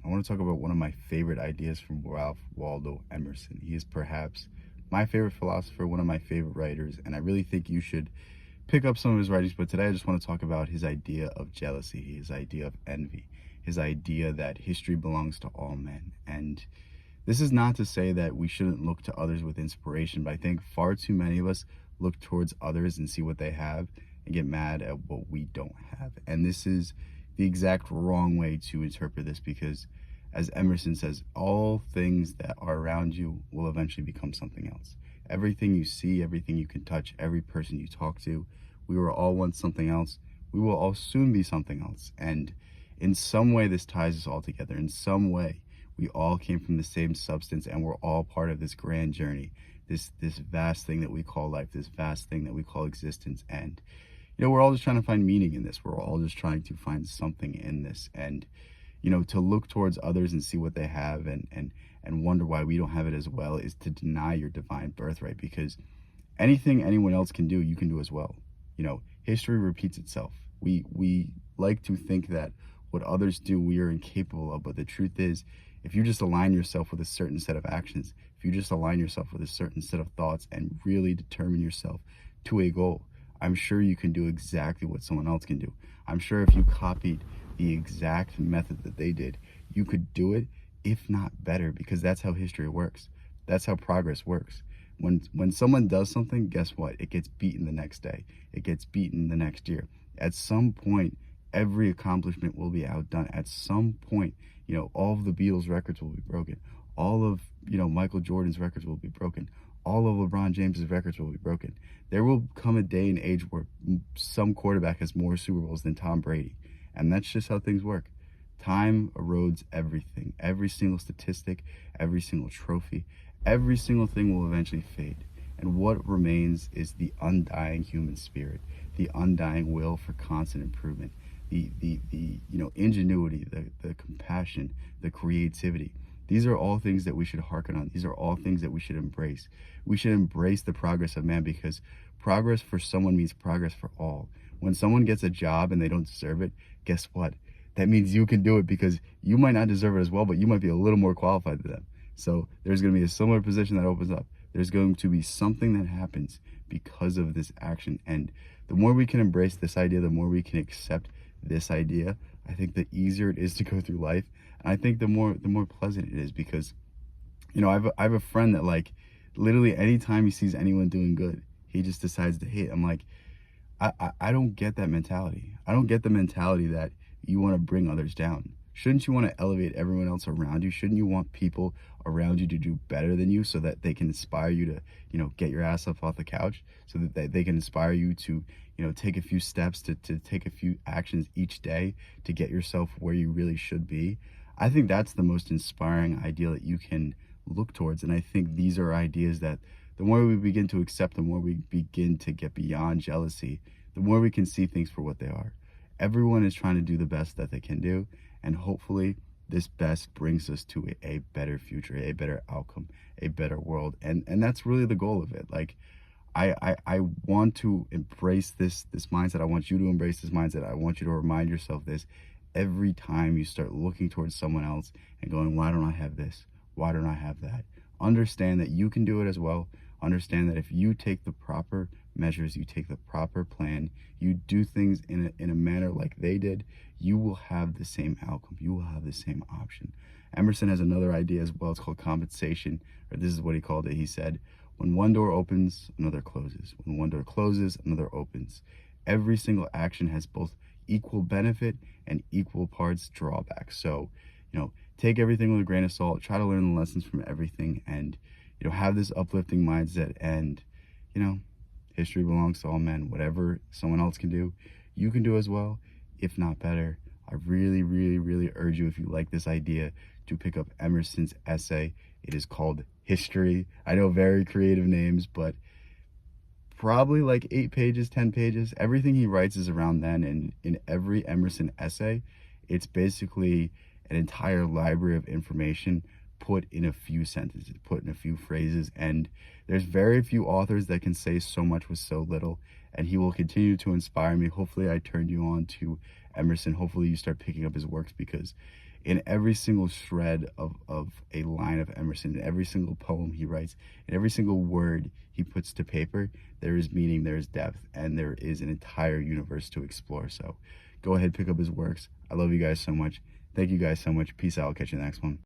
I want to talk about one of my favorite ideas from Ralph Waldo Emerson. He is perhaps my favorite philosopher, one of my favorite writers, and I really think you should pick up some of his writings. But today I just want to talk about his idea of jealousy, his idea of envy, his idea that history belongs to all men. And this is not to say that we shouldn't look to others with inspiration, but I think far too many of us look towards others and see what they have and get mad at what we don't have. And this is the exact wrong way to interpret this, because as Emerson says, all things that are around you will eventually become something else. Everything you see, everything you can touch, every person you talk to, we were all once something else. We will all soon be something else. And in some way, this ties us all together. In some way, we all came from the same substance, and we're all part of this grand journey, this vast thing that we call life, this vast thing that we call existence. And we're all just trying to find meaning in this. We're all just trying to find something in this. And to look towards others and see what they have and wonder why we don't have it as well is to deny your divine birthright, because anything anyone else can do, you can do as well. History repeats itself. We like to think that what others do, we are incapable of, but the truth is, if you just align yourself with a certain set of actions, if you just align yourself with a certain set of thoughts and really determine yourself to a goal, I'm sure you can do exactly what someone else can do. I'm sure if you copied the exact method that they did, you could do it, if not better, because that's how history works. That's how progress works. When someone does something, guess what? It gets beaten the next day. It gets beaten the next year. At some point, every accomplishment will be outdone. At some point, all of the Beatles records will be broken. All of, Michael Jordan's records will be broken. All of LeBron James's records will be broken. There will come a day and age where some quarterback has more Super Bowls than Tom Brady. And that's just how things work. Time erodes everything. Every single statistic, every single trophy, every single thing will eventually fade. And what remains is the undying human spirit, the undying will for constant improvement, the ingenuity, the compassion, the creativity. These are all things that we should hearken on. These are all things that we should embrace. We should embrace the progress of man, because progress for someone means progress for all. When someone gets a job and they don't deserve it, guess what? That means you can do it, because you might not deserve it as well, but you might be a little more qualified than them. So there's going to be a similar position that opens up. There's going to be something that happens because of this action. And the more we can embrace this idea, the more we can accept this idea, I think the easier it is to go through life. And I think the more pleasant it is, because, I have a friend that, like, literally anytime he sees anyone doing good, he just decides to hate. I'm like, I don't get that mentality. I don't get the mentality that you want to bring others down. Shouldn't you want to elevate everyone else around you? Shouldn't you want people around you to do better than you, so that they can inspire you to, get your ass up off the couch, so that they can inspire you to, take a few steps, to take a few actions each day to get yourself where you really should be? I think that's the most inspiring ideal that you can look towards. And I think these are ideas that the more we begin to accept, the more we begin to get beyond jealousy, the more we can see things for what they are. Everyone is trying to do the best that they can do, and hopefully this best brings us to a better future, a better outcome, a better world. And that's really the goal of it. Like, I want to embrace this mindset. I want you to embrace this mindset. I want you to remind yourself this every time you start looking towards someone else and going, why don't I have this? Why don't I have that? Understand that you can do it as well. Understand that if you take the proper measures, you take the proper plan, you do things in a manner like they did, you will have the same outcome. You will have the same option. Emerson has another idea as well. It's called compensation, or this is what he called it. He said, when one door opens, another closes. When one door closes, another opens. Every single action has both equal benefit and equal parts drawback. So, take everything with a grain of salt, try to learn the lessons from everything, and, have this uplifting mindset. And, history belongs to all men. Whatever someone else can do, you can do as well, if not better. I really, really, really urge you, if you like this idea, to pick up Emerson's essay. It is called History. I know, very creative names, but probably like 8 pages, 10 pages. Everything he writes is around then. And in every Emerson essay, it's basically an entire library of information put in a few sentences, put in a few phrases. And there's very few authors that can say so much with so little. And he will continue to inspire me. Hopefully I turned you on to Emerson. Hopefully you start picking up his works, because In every single shred of a line of Emerson, in every single poem he writes, in every single word he puts to paper, there is meaning, there is depth, and there is an entire universe to explore. So go ahead, pick up his works. I love you guys so much. Thank you guys so much. Peace out. I'll catch you in the next one.